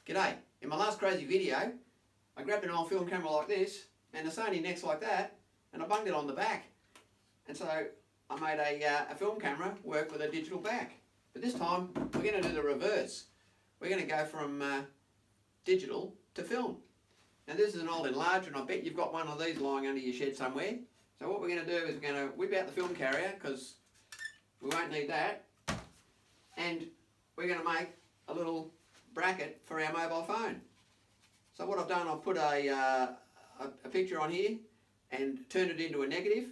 G'day. In my last crazy video, I grabbed an old film camera like this and a Sony Nex like that, and I bunged it on the back. And so I made a film camera work with a digital back. But this time we're going to do the reverse. We're going to go from digital to film. Now this is an old Enlarger, and I bet you've got one of these lying under your shed somewhere. So what we're going to do is we're going to whip out the film carrier, because we won't need that, and we're going to make a little bracket for our mobile phone. So what I've done, I've put a picture on here and turned it into a negative,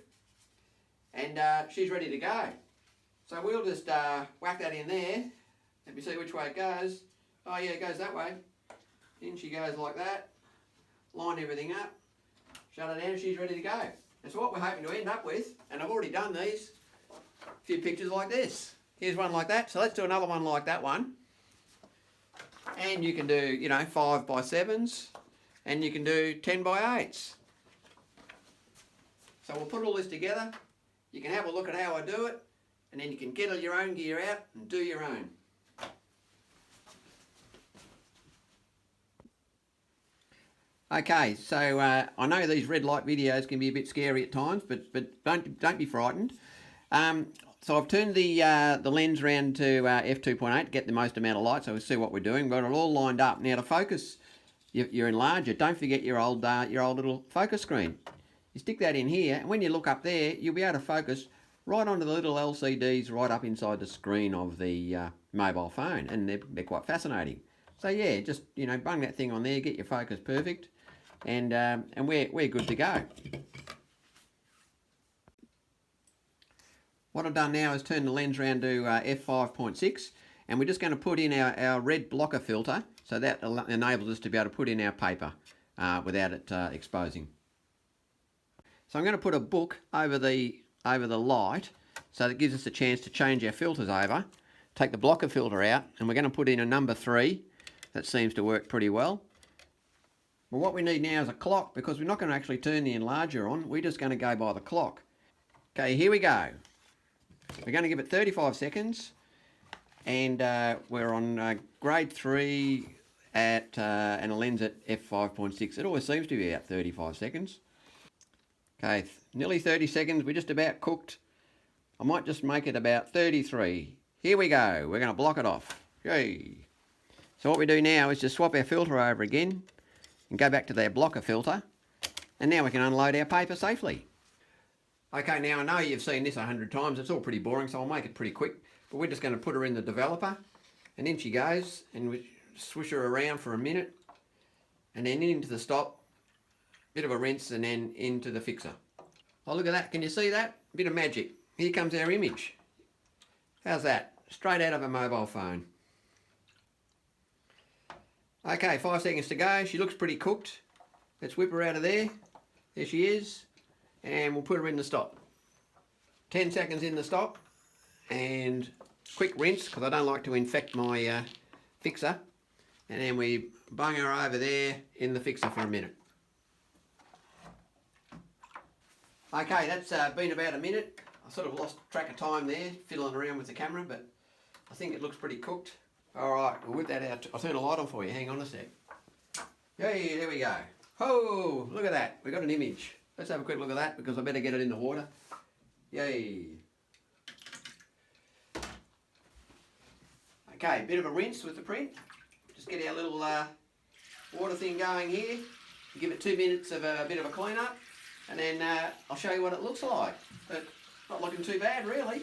and she's ready to go. So we'll just whack that in there. Let me see which way it goes. Oh yeah, it goes that way. In she goes like that. Line everything up. Shut it down, she's ready to go. And so what we're hoping to end up with, and I've already done these, a few pictures like this. Here's one like that, so let's do another one like that one. And you can do, 5 by 7s, and you can do 10 by 8s. So we'll put all this together. You can have a look at how I do it, and then you can get your own gear out and do your own. Okay, so I know these red light videos can be a bit scary at times, but don't be frightened. So I've turned the lens around to f2.8 to get the most amount of light, so we'll see what we're doing. We've got it all lined up. Now to focus your Enlarger, don't forget your old little focus screen. You stick that in here, and when you look up there, you'll be able to focus right onto the little LCDs right up inside the screen of the mobile phone, and they're quite fascinating. So yeah, just bung that thing on there, get your focus perfect, and we're good to go. What I've done now is turn the lens around to f5.6, and we're just going to put in our red blocker filter, so that enables us to be able to put in our paper without it exposing. So I'm going to put a book over the light, so that gives us a chance to change our filters over. Take the blocker filter out, and we're going to put in a number 3. That seems to work pretty well. Well, what we need now is a clock, because we're not going to actually turn the Enlarger on. We're just going to go by the clock. Okay, here we go. We're going to give it 35 seconds, and we're on grade 3 at and a lens at f5.6. It always seems to be about 35 seconds. Okay, nearly 30 seconds. We're just about cooked. I might just make it about 33. Here we go. We're going to block it off. Yay. So what we do now is just swap our filter over again and go back to their blocker filter, and now we can unload our paper safely. Okay, now I know you've seen this 100 times. It's all pretty boring, so I'll make it pretty quick. But we're just going to put her in the developer, and in she goes, and we swish her around for a minute, and then into the stop, bit of a rinse, and then into the fixer. Oh, look at that. Can you see that? Bit of magic. Here comes our image. How's that? Straight out of a mobile phone. Okay, 5 seconds to go. She looks pretty cooked. Let's whip her out of there. There she is. And we'll put her in the stop. 10 seconds in the stop, and quick rinse, because I don't like to infect my fixer. And then we bung her over there in the fixer for a minute. Okay, that's been about a minute. I sort of lost track of time there, fiddling around with the camera, but I think it looks pretty cooked. Alright, we'll whip that out. I'll turn the light on for you. Hang on a sec. Yay, there we go. Oh, look at that. We've got an image. Let's have a quick look at that, because I better get it in the water. Yay. Okay, bit of a rinse with the print. Just get our little water thing going here. Give it 2 minutes of a bit of a clean up, and then I'll show you what it looks like. But not looking too bad, really.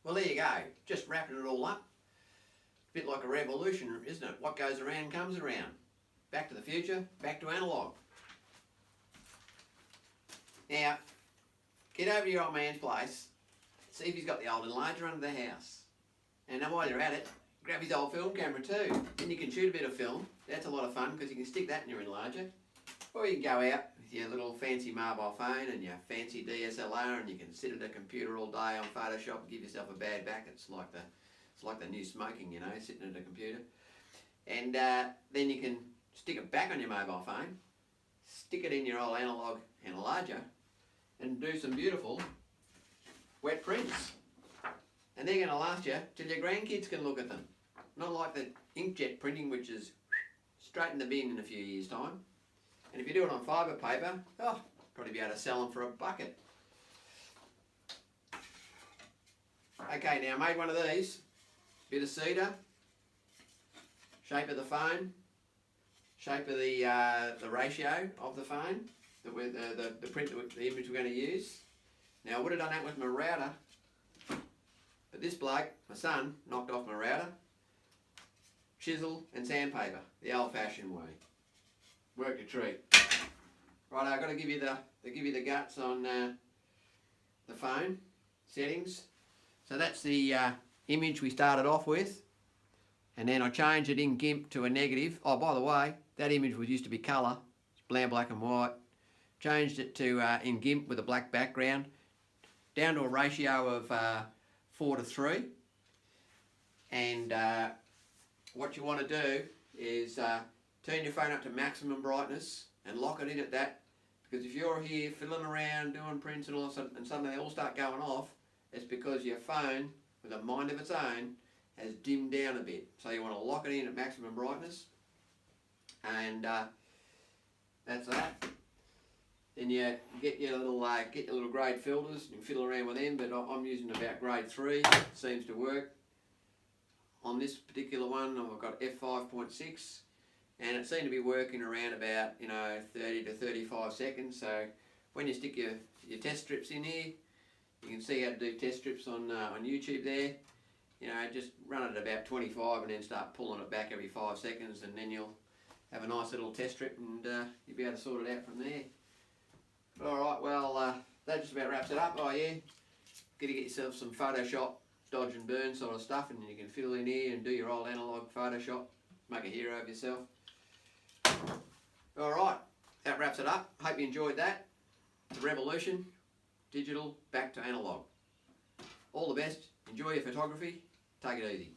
Well, there you go. Just wrapping it all up. A bit like a revolution, isn't it? What goes around comes around. Back to the future, back to analogue. Now, get over to your old man's place, see if he's got the old Enlarger under the house. And then while you're at it, grab his old film camera too. Then you can shoot a bit of film. That's a lot of fun, because you can stick that in your Enlarger. Or you can go out with your little fancy mobile phone and your fancy DSLR, and you can sit at a computer all day on Photoshop and give yourself a bad back. It's like the new smoking, sitting at a computer. And then you can stick it back on your mobile phone, stick it in your old analogue Enlarger, and do some beautiful wet prints. And they're going to last you till your grandkids can look at them. Not like the inkjet printing, which is straight in the bin in a few years' time. And if you do it on fibre paper, oh, probably be able to sell them for a bucket. Okay, now I made one of these. Bit of cedar, shape of the phone, shape of the ratio of the phone, the print, the image we're going to use. Now I would have done that with my router, but this bloke, my son, knocked off my router. Chisel and sandpaper, the old-fashioned way. Worked a treat. Right, I've got to give you the guts on the phone settings. So that's the image we started off with, and then I changed it in GIMP to a negative. Oh, by the way, that image used to be colour. It's black and white. Changed it to in GIMP with a black background, down to a ratio of 4:3. And what you want to do is turn your phone up to maximum brightness and lock it in at that, because if you're here fiddling around doing prints and all of a sudden, and suddenly they all start going off, it's because your phone, with a mind of its own, has dimmed down a bit. So you want to lock it in at maximum brightness, and that's that. Then you get your little grade filters. You can fiddle around with them, but I'm using about grade 3. Seems to work. On this particular one, I've got f5.6, and it seemed to be working around about 30 to 35 seconds. So when you stick your test strips in here, you can see how to do test strips on YouTube there. Just run it at about 25 and then start pulling it back every 5 seconds, and then you'll have a nice little test strip, and you'll be able to sort it out from there. Alright, well, that just about wraps it up. Oh yeah, get yourself some Photoshop dodge and burn sort of stuff, and you can fiddle in here and do your old analogue Photoshop, make a hero of yourself. Alright, that wraps it up. Hope you enjoyed that. The revolution, digital back to analogue. All the best, enjoy your photography, take it easy.